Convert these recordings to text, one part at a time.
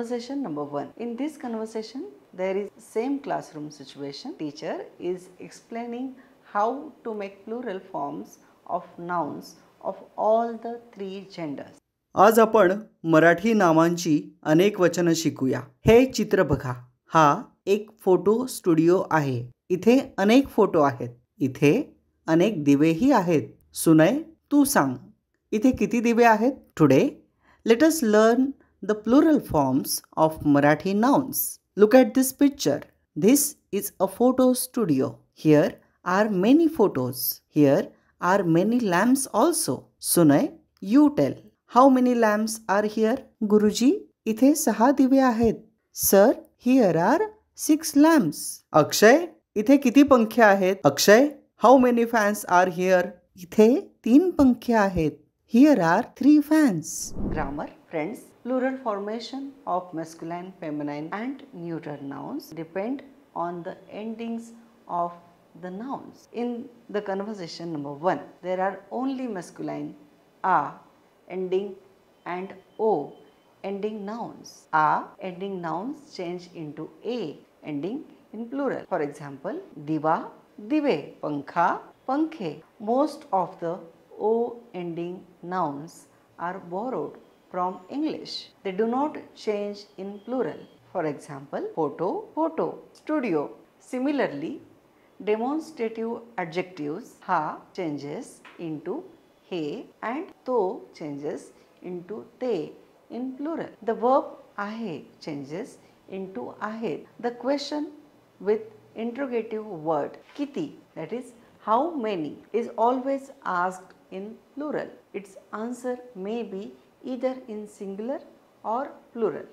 Conversation number 1. In this conversation, there is same classroom situation. Teacher is explaining how to make plural forms of nouns of all the 3 genders. आज आपण मराठी नामांची अनेक वचनं शिकूया. हे चित्र बघा. हा एक फोटो स्टुडिओ आहे. इथे अनेक फोटो आहेत. इथे अनेक दिवेही आहेत. सुनय, तू सांग, इथे किती दिवे आहेत? Today let us learn the plural forms of Marathi nouns. Look at this picture. This is a photo studio. Here are many photos. Here are many lamps also. Sunay, you tell. How many lamps are here? Guruji, इथे 6 दिवे आहेत. Sir, here are 6 lamps. Akshay, इथे किती पंखे आहेत? Akshay, how many fans are here? इथे 3 पंखे आहेत. Here are 3 fans. Grammar, friends. Plural formation of masculine, feminine and neuter nouns depend on the endings of the nouns. In the conversation number 1, there are only masculine a ending and o ending nouns. A ending nouns change into a ending in plural. For example, diva, dive, pankha, pankhe. Most of the o ending nouns are borrowed from English. They do not change in plural. For example, photo, photo, studio. Similarly, demonstrative adjectives ha changes into he and to changes into te in plural. The verb ahe changes into ahet. The question with interrogative word kiti, that is how many, is always asked in plural. Its answer may be either in singular or plural.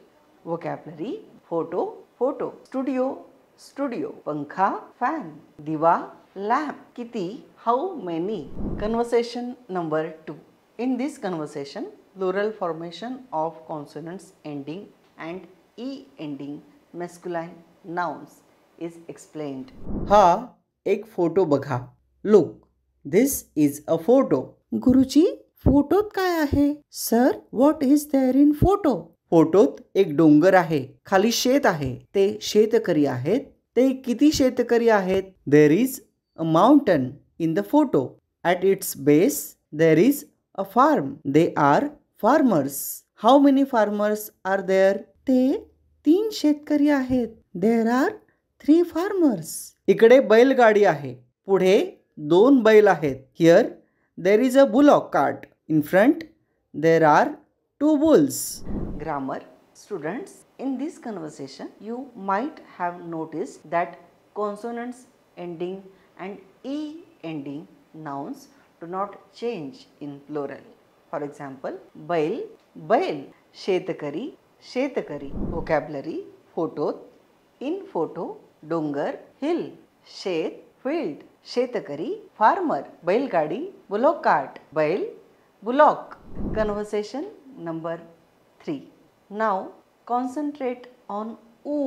Vocabulary: photo, photo, studio, studio, pankha, fan, diva, lamp, kiti, how many. Conversation number 2. In this conversation, plural formation of consonants ending and e ending masculine nouns is explained. हा एक photo बघा. Look, this is a photo. गुरुजी, फोटोत काय आहे? Sir, what is there in photo? फोटोत एक डोंगर आहे. खाली शेत आहे. ते शेतकरी आहेत. ते किती शेतकरी आहेत? There is a mountain in the photo. At its base there is a farm. They are farmers. How many farmers are there? ते 3 शेतकरी आहेत. There are 3 farmers. इकडे बैलगाडी आहे. पुढे 2 बैल आहेत. Here there is a bullock cart. In front, there are 2 bulls. Grammar. Students, in this conversation, you might have noticed that consonants ending and e ending nouns do not change in plural. For example, bail, bail, shetakari, shetakari. Vocabulary: photo, in photo, dongar, hill, shet, field, shetakari, farmer, bailgadi, bullock cart, bail, bullock. Conversation number 3. Now concentrate on u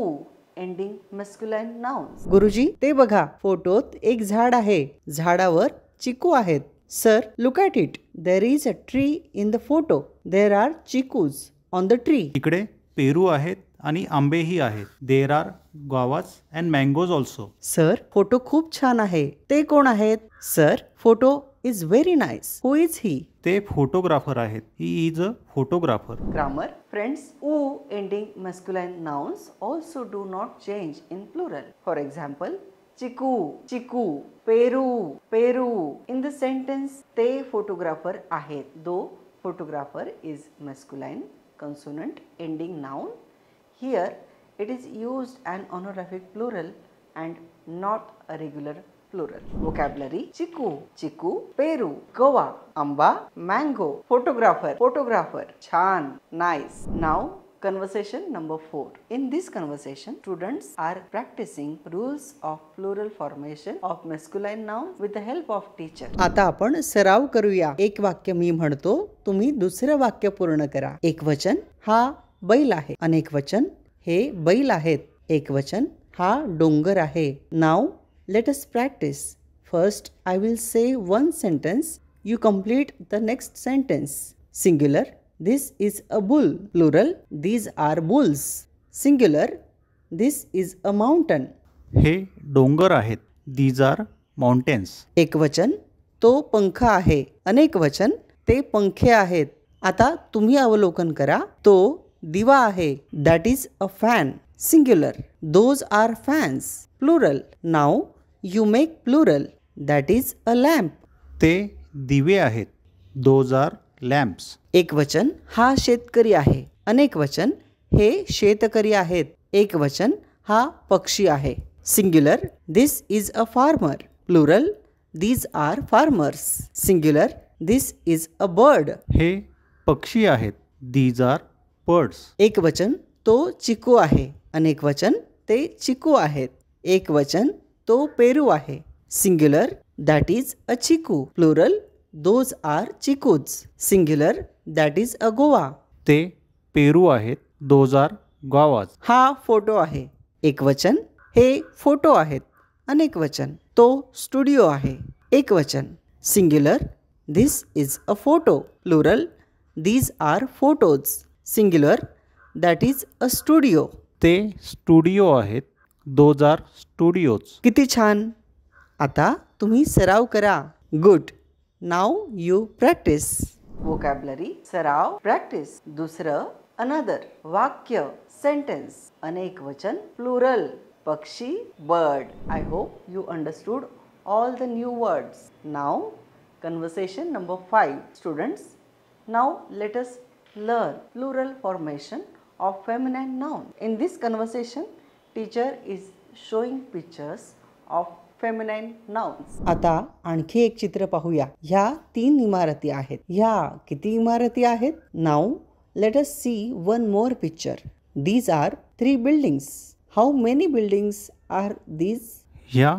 ending masculine nouns. गुरुजी, ते बघा. फोटोत एक झाड आहे. झाडावर चिकू आहेत. Sir, look at it. There is a tree in the photo. There are chikoos on the tree. इकडे पेरू आहेत आणि आंबेही आहेत. There are guavas and mangoes also. Sir, photo खूप छान आहे. ते कोण आहेत? Sir, photo is very nice. Who is he? ते फोटोग्राफर आहेत. He is a photographer. Grammar. Friends, u ending masculine nouns also do not change in plural. For example, chiku, chiku, peru, peru. In the sentence, te photographer आहेत. Though photographer is masculine consonant ending noun, here it is used an honorific plural and not a regular plural. Vocabulary: chiku, chiku, peru, goa, amba, mango, photographer, photographer, chan, nice. Now conversation number 4. In this conversation, students are practicing rules of plural formation of masculine nouns with the help of teacher. आता आपण सराव करूया. एक वाक्य मी म्हणतो, तुम्ही दुसरं वाक्य पूर्ण करा. एक वचन, हा बैल आहे. अनेक वचन, हे बैल आहेत. एक वचन, हा डोंगर आहे. नाव let us practice. First, I will say one sentence. You complete the next sentence. Singular, this is a bull. Plural, these are bulls. Singular, this is a mountain. हे डोंगर आहेत. These are mountains. एकवचन, तो पंख आहे. अनेकवचन, ते पंखे आहेत. आता तुम्ही अवलोकन करा. तो दिवा आहे. That is a fan. Singular, those are fans. Plural, नाव you make plural. That is a lamp. ते दिवे आहेत. Those are lamps. एकवचन, हा शेतकरी आहे. अनेकवचन, हे शेतकरी आहेत. एकवचन, हा पक्षी आहे. Singular, this is a farmer. Plural, these are farmers. Singular, this is a bird. हे पक्षी आहेत. These are birds. एकवचन, तो चिकू आहे. अनेकवचन, ते चिकू आहेत. एकवचन, तो पेरू आहे. Singular, that is a chikoo. Plural, those are chikoos. Singular, that is a guava. ते पेरू आहेत. Those are guavas. हा फोटो आहे. एकवचन, हे फोटो आहेत. अनेकवचन, तो स्टुडिओ आहे. एकवचन. Singular, this is a photo. Plural, these are photos. Singular, that is a studio. ते स्टुडिओ आहेत. Those are studios. किती छान. आता तुम्ही सराव करा. Good. Now you practice. Vocabulary सराव प्रॅक्टिस. दुसरं अनदर, वाक्य सेंटेन्स, अनेक वचन प्लुरल, पक्षी bird. I hope you understood all the new words. Now conversation number 5. Students, now let us learn plural formation of feminine noun. In this conversation, teacher is showing pictures of feminine nouns. आता आणखी एक चित्र पाहूया. ह्या 3 इमारती आहेत. ह्या किती इमारती आहेत? Now let us see one more picture. These are 3 buildings. How many buildings are these? ह्या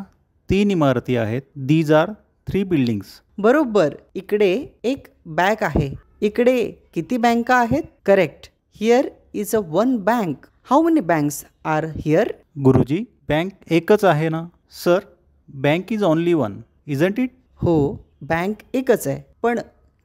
3 इमारती आहेत. These are 3 buildings. बरोबर. इकडे एक बँक आहे. इकडे किती बँका आहेत? Correct. Here is a one bank. How many banks are here? गुरुजी, बँक एकच आहे ना? Sir, bank is only one, isn't it? हो, बँक एकच आहे. पण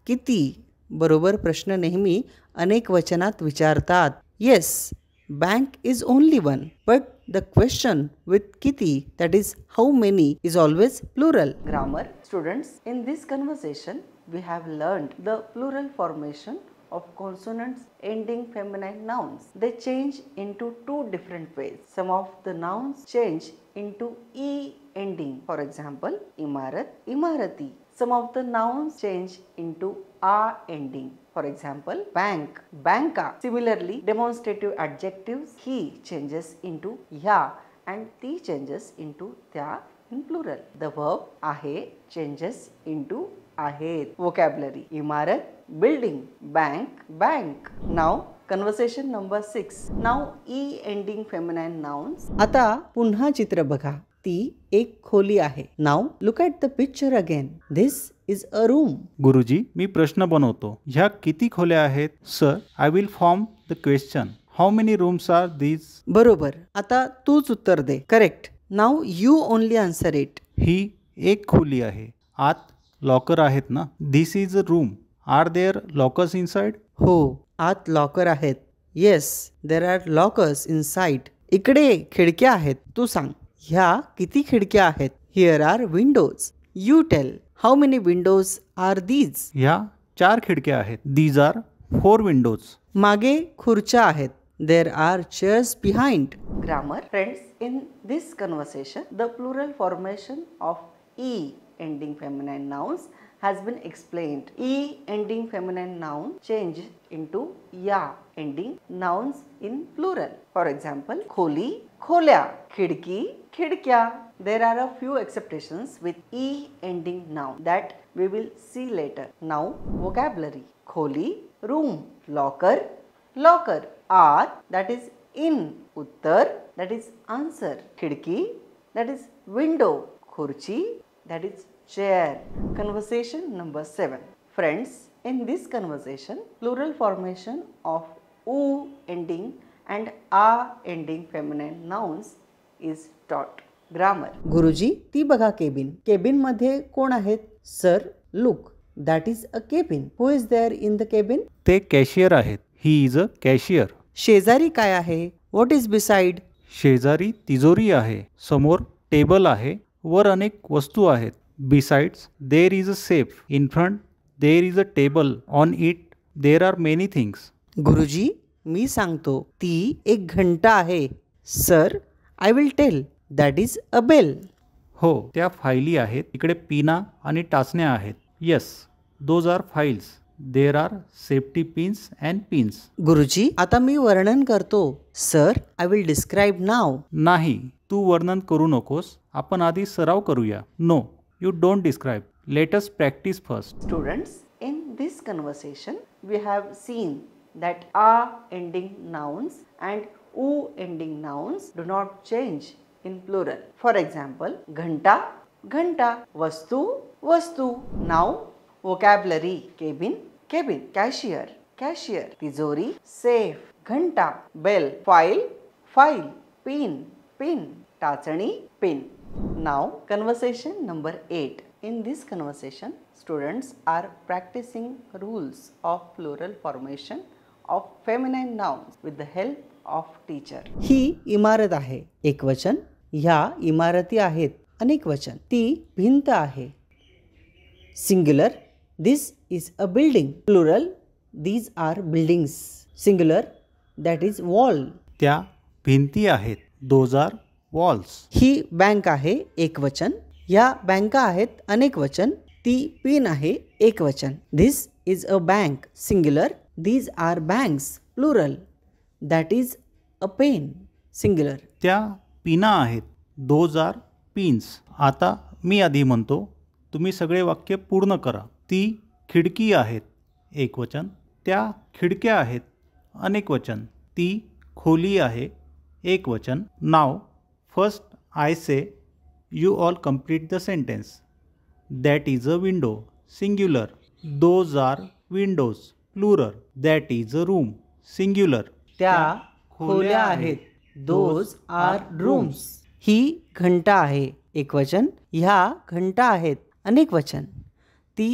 किती? बरोबर. प्रश्न नेहमी अनेक वचनात विचारतात. Yes, bank is only one, but the question with kiti, that is how many, is always plural. Grammar. Students, in this conversation we have learned the plural formation of consonants ending feminine nouns. They change into 2 different ways. Some of the nouns change into e ending. For example, imarat, imarati. Some of the nouns change into a ending. For example, bank, banka. Similarly, demonstrative adjectives, he changes into ya and ti changes into tya in plural. The verb ahe changes into ahet. Vocabulary: imarat, building, bank, bank. Now conversation number 6. Now e ending feminine nouns. आता पुन्हा चित्र बघा. ती एक खोली आहे. Now look at the picture again. This is a room. गुरुजी, मी प्रश्न बनवतो. ह्या किती खोल्या आहेत? Sir, I will form the question. How many rooms are these? बरोबर. आता तूच उत्तर दे. Correct. Now you only answer it. ही एक खोली आहे. आत लॉकर आहेत ना? This is a room. Are there lockers inside? हो, आत लॉकर आहेत. Yes, there are lockers inside. इकडे खिडक्या आहेत. तू सांग, ह्या किती खिडक्या आहेत? Here are windows. You tell, how many windows are these? ह्या 4 खिडक्या आहेत. These are 4 windows. मागे खुर्च्या आहेत. There are chairs behind. Grammar. Friends, in this conversation, the plural formation of e ending feminine nouns has been explained. E ending feminine noun change into ya ending nouns in plural. For example, kholi, kholya, khidki, khidkya. There are a few exceptions with e ending noun that we will see later. Now, vocabulary: kholi, room, locker, locker, are, that is in, uttar, that is answer, khidki, that is window, khurchi, that is chair. Conversation number 7. Friends, in this conversation, plural formation of u ending and a ending feminine nouns is taught. Grammar. गुरुजी, ती बघा cabin. Cabin मध्ये कोण आहेत? Sir, look. That is a cabin. Who is there in the cabin? ते cashier आहेत. He is a cashier. शेजारी काय आहे? What is beside? शेजारी तिजोरी आहे. समोर टेबल आहे. वर अनेक वस्तू आहेत. Besides there is a safe. In front there is a table. On it there are many things. गुरुजी, मी सांगतो. ती एक घंटा आहे. Sir, I will tell. That is a bell. हो, त्या फायली आहेत. इकडे पिना आणि टाचण्या आहेत. Yes, those are files. There are safety pins and pins. गुरुजी, आता मी वर्णन करतो. Sir, I will describe now. नाही, तू वर्णन करू नकोस. आपण आधी सराव करूया. No, you don't describe. Let us practice first. Students, in this conversation, we have seen that a ending nouns and u ending nouns do not change in plural. For example, ghanta, ghanta, vastu, vastu. Now, vocabulary, cabin, cabin, cashier, cashier, tijori, safe, ghanta, bell, file, file, pin, pin, tachani, pin. Now, conversation number 8. In this conversation, students are practicing rules of plural formation of feminine nouns with the help of teacher. ही इमारत आहे. एकवचन. ह्या इमारती आहेत. अनेकवचन. ती भिंत आहे. Singular. This is a building. Plural. These are buildings. Singular. That is wall. त्या भिंती आहेत. Those are walls. ही बँक आहे. एकवचन. ह्या बँका आहेत. अनेकवचन. ती पिन आहे. एकवचन. This is a bank. Singular. These are banks. Plural. That is a pen. Singular. त्या पिना आहेत. Those are pins. आता मी आधी म्हणतो, तुम्ही सगळे वाक्य पूर्ण करा. ती खिडकी आहेत. एकवचन. त्या खिडक्या आहेत. अनेकवचन. ती खोली आहे. एकवचन. Now first I say, you all complete the sentence. That is a window. Singular. Those are windows. Plural. That is a room. Singular. त्या खोल्या आहेत. Those R rooms. ही घंटा आहे. एकवचन. ह्या घंटा आहेत. अनेकवचन. ती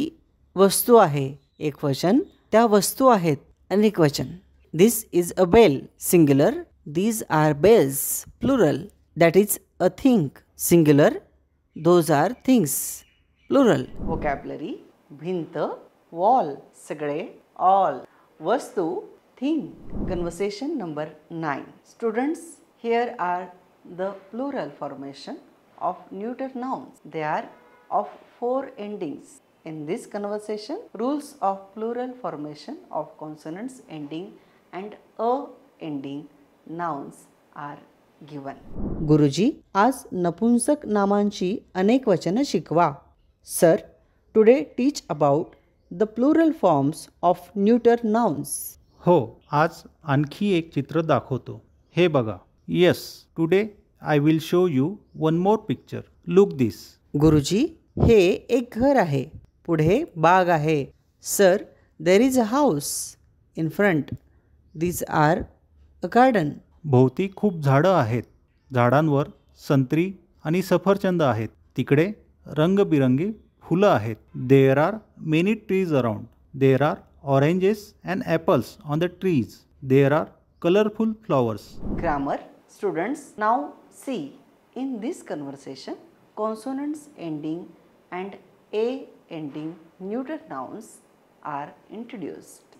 वस्तू आहे. एकवचन. त्या वस्तू आहेत. अनेकवचन. This is a bell. Singular. These are bells. Plural. That is a thing. Singular. Those are things. Plural. Vocabulary, भिंत, wall, सगळे, all, वस्तू, thing. Conversation number 9. Students, here are the plural formation of neuter nouns. They are of 4 endings. In this conversation, rules of plural formation of consonants ending and a ending nouns are given. गुरुजी, आज नपुंसक नामांची अनेक वचनं शिकवा. Sir, today teach about the plural forms of neuter nouns. हो, आज आणखी एक चित्र दाखवतो. हे बघा. Yes, today I will show you one more picture. Look this. गुरुजी, हे एक घर आहे. पुढे बाग आहे. Sir, there is a house. In front these are a garden. भोवती खूप झाडं आहेत. झाडांवर संत्री आणि सफरचंद आहेत. तिकडे रंगबिरंगी फुलं आहेत. There are many trees around. There are oranges and apples on the trees. There are colourful flowers. Grammar. Students, now see, in this conversation, consonants ending and a ending neuter nouns are introduced.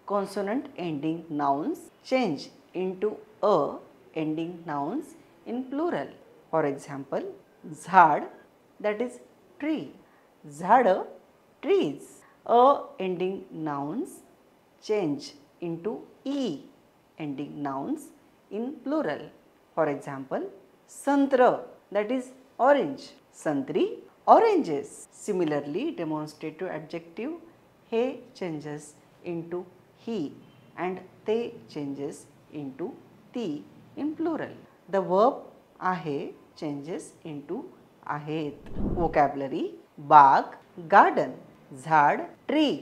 Consonant ending nouns change into a ending nouns in plural. For example, झाड, that is tree. झाडं, trees. A ending nouns change into e ending nouns in plural. For example, santra, that is orange. Santri, oranges. Similarly, demonstrative adjective he changes into he and they changes into ती in plural. The verb आहे changes into आहेत. Vocabulary, बाग, garden. झाड, tree.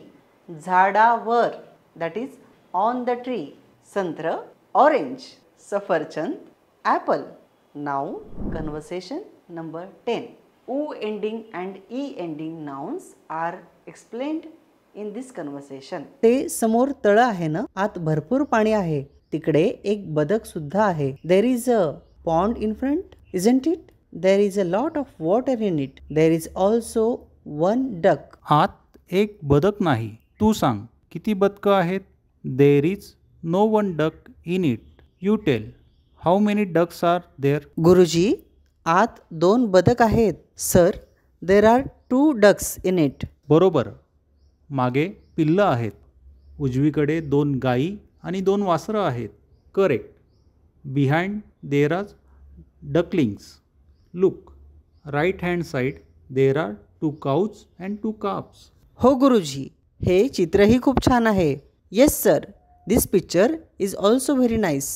झाडावर, that is on the tree. संत्र, orange. सफरचंद, apple. Now, conversation number 10. U ending and E ending nouns are explained in this conversation. ते समोर तळ आहे ना, आत भरपूर पाणी आहे. तिकडे एक बदक सुद्धा आहे. There is a pond in front, isn't it? There is a lot of water in it. There is also one duck. आत एक बदक नाही. तू सांग किती बदकं आहेत? There is no one duck in it. You tell how many ducks are there. गुरुजी, आत 2 बदक आहेत. Sir, there are 2 ducks in it. बरोबर. मागे पिल्लं आहेत. उजवीकडे 2 गाई आणि 2 वासरं आहेत. Correct. Behind there are ducklings. Look right hand side there are 2 cows and 2 calves. हो गुरुजी, हे चित्रही खूप छान आहे. Yes sir, this picture is also very nice.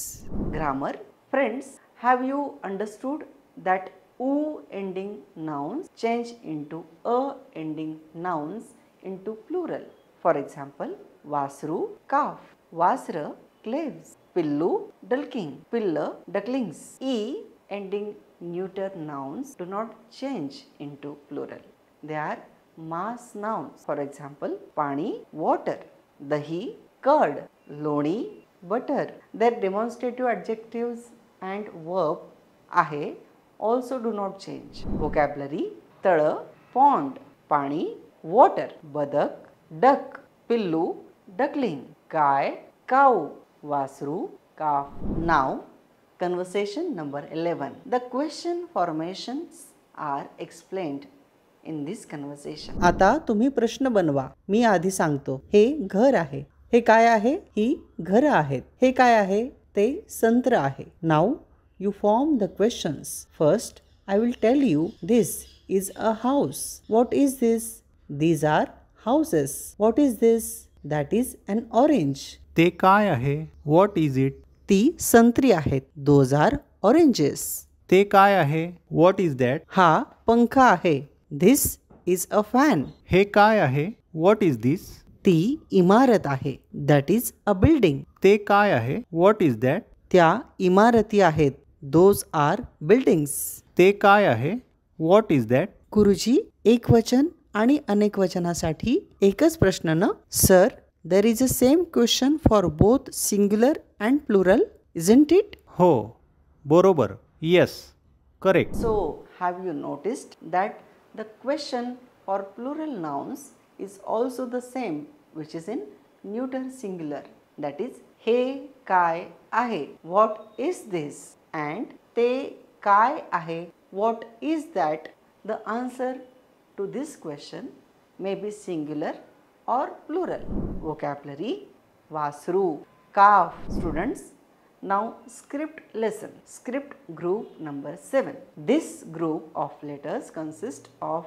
Grammar. Friends, have you understood that u ending nouns change into a ending nouns into plural? For example, Vasru, calf, Vasra, claves, Pillu, ducking, Pilla, ducklings. E ending neuter nouns do not change into plural. They are mass nouns. For example, Pani, water, Dahi, curd, Loni, butter. Their demonstrative adjectives and verb ahe also do not change. Vocabulary. Tala, pond, Pani, water, badak, duck, Pillu, duckling, Guy, cow, Vasru, calf. Now, conversation number 11. The question formations are explained in this conversation. आता तुम्ही प्रश्न बनवा. मी आधी सांगतो. हे घर आहे. हे काय आहे? ही घरं आहेत. हे काय आहे? ते संत्र आहे. Now you form the questions. First I will tell you this is a house. What is this? These are houses. What is this? That is an orange. ते काय आहे? What is it. ती संत्री आहेत. Those are oranges. ते काय आहे? What is that. हा पंखा आहे. This is a fan. हे काय आहे? व्हॉट इज दिस. ती इमारत आहे. That is a building. ते काय आहे? What is that. त्या इमारती आहेत. Those are buildings. ते काय आहे? What is that. गुरुजी, एकवचन आणि अनेकवचनासाठी एकच प्रश्न ना? Sir, there is a same question for both singular and plural, isn't it? हो, बरोबर. Yes, correct. So, have you noticed that the question for plural nouns is also the same, which is in neuter singular, that is हे काय आहे, what is this, and ते काय आहे, what is that. The answer to this question may be singular or plural. Vocabulary. Vasru, calf. Students, now script lesson. Script group number 7. This group of letters consists of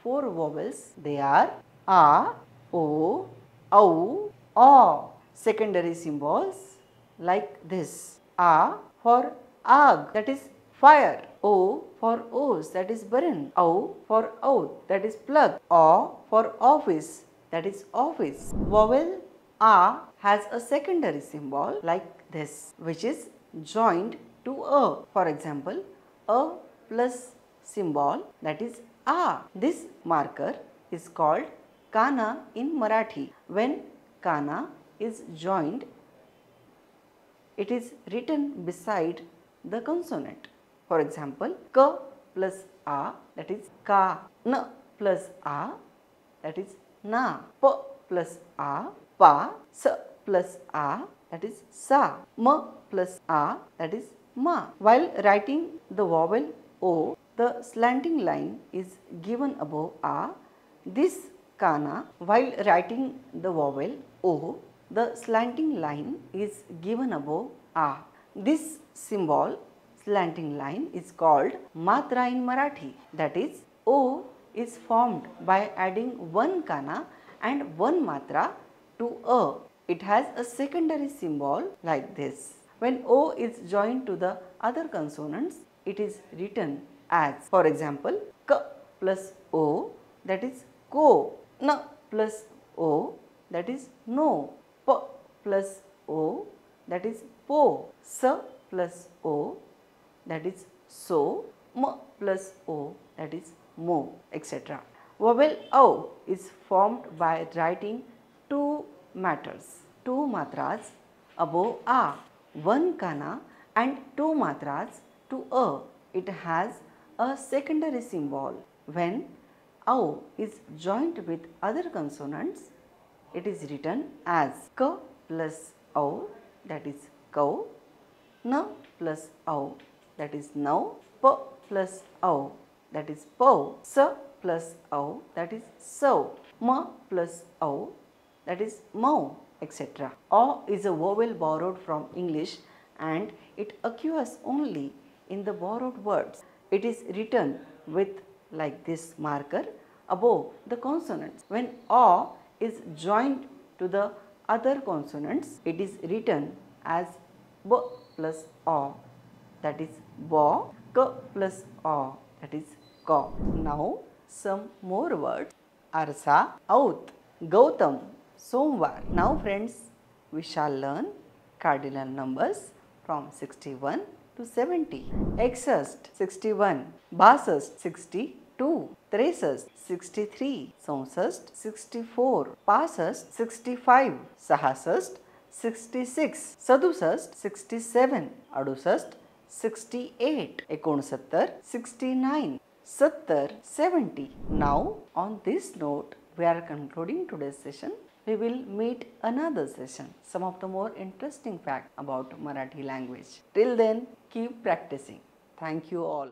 4 vowels. They are a, o, au, a. Secondary symbols like this. A for ag, that is fire. O for ose, that is burn. Au for out, that is plug. A for office, that is office. Vowel a has a secondary symbol like this, which is joined to a. For example, a plus symbol, that is a. This marker is called kana in Marathi. When kana is joined, it is written beside the consonant. For example, k plus a, that is ka. N plus a, that is na. P plus a, pa. S plus a, that is sa. M plus a, that is ma. While writing the vowel o, the slanting line is given above a. This kana, while writing the vowel o, the slanting line is given above a. This symbol, slanting line, is called matra in Marathi. That is, o is formed by adding one kana and one matra to a. It has a secondary symbol like this. When o is joined to the other consonants, it is written as, for example, k plus o, that is ko. N plus o, that is no. P plus o, that is po. S plus o, that is so. M plus o, that is mo, etc. Vowel O is formed by writing two matters, two matras above A, one kana and two matras to A. It has a secondary symbol. When O is joined with other consonants, it is written as K plus O, that is cow, N plus O, that is now, P plus O, that is pow, S plus O, that is so, M plus O, that is mow, etc. O is a vowel borrowed from English and it occurs only in the borrowed words. It is written with like this marker above the consonants. When O is joined to the other consonants, it is written as B plus O, that is bo, K plus O, that is ko. Now some more words: Arsa, Aut, Gautam, Somvar. Now friends, we shall learn cardinal numbers from 61 to 70. Exast 61, Basast 62, Tresast 63, Somsast 64, Pasast 65, Sahasast 66, Sadusast 67, Adusast 68, Ekonasattar 69, Sattar 70. Now on this note, we are concluding today's session. We will meet another session, some of the more interesting facts about Marathi language. Till then, keep practicing. Thank you all.